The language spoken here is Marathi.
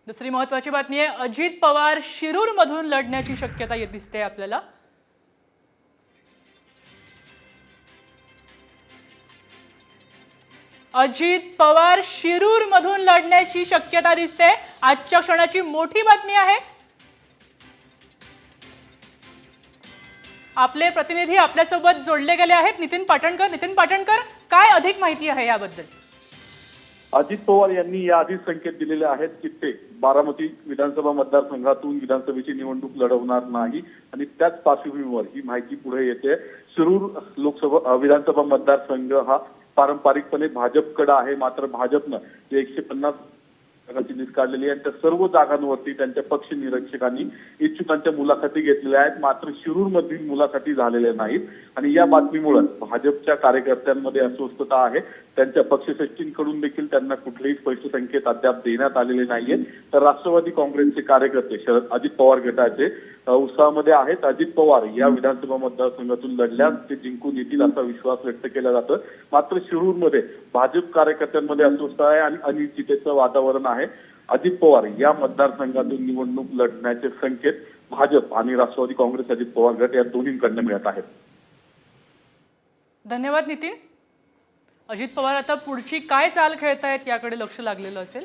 दुसरी महत्त्वाची बातमी आहे, अजित पवार शिरूरमधून लढण्याची शक्यता दिसते आपल्याला। अजित पवार शिरूरमधून लढण्याची शक्यता दिसते। आजच्या क्षणाची मोठी बातमी आहे। आपले प्रतिनिधी आपल्यासोबत जोडले गेले आहेत, नितीन पाटणकर, काय अधिक माहिती आहे याबद्दल? अजित पवार यांनी याआधी संकेत दिलेले आहेत की ते बारामती विधानसभा मतदारसंघातून विधानसभेची निवडणूक लढवणार नाही आणि त्याच पार्श्वभूमीवर ही माहिती पुढे येते। शिरूर लोकसभा विधानसभा मतदारसंघ हा पारंपरिकपणे भाजपकडे आहे, मात्र भाजपनं 150 जागांची लिस्ट काढलेली आहे। त्या सर्व जागांवरती त्यांच्या पक्ष निरीक्षकांनी इच्छुकांच्या मुलाखती घेतलेल्या आहेत, मात्र शिरूरमधील मुलाखती झालेल्या नाहीत आणि या बातमीमुळे भाजपच्या कार्यकर्त्यांमध्ये अस्वस्थता आहे। त्यांच्या पक्ष सचिवांकडून देखील त्यांना कुठलेही स्पष्ट संकेत अद्याप देण्यात आलेले नाहीयेत। तर राष्ट्रवादी काँग्रेसचे कार्यकर्ते अजित पवार गटाचे उत्साहामध्ये आहेत। अजित पवार या विधानसभा मतदारसंघातून लढल्यास ते जिंकून येतील असा विश्वास व्यक्त केला जातो, मात्र शिरूरमध्ये भाजप कार्यकर्त्यांमध्ये अस्वस्थता आहे आणि अनिश्चिततेचं वातावरण आहे। अजित पवार या मतदारसंघातून निवडणूक लढण्याचे संकेत भाजप आणि राष्ट्रवादी काँग्रेस अजित पवार गट या दोन्हींकडून मिळत आहेत। धन्यवाद नितीन। अजित पवार आता पुढची काय चाल खेळतायत याकडे लक्ष लागलेलं असेल।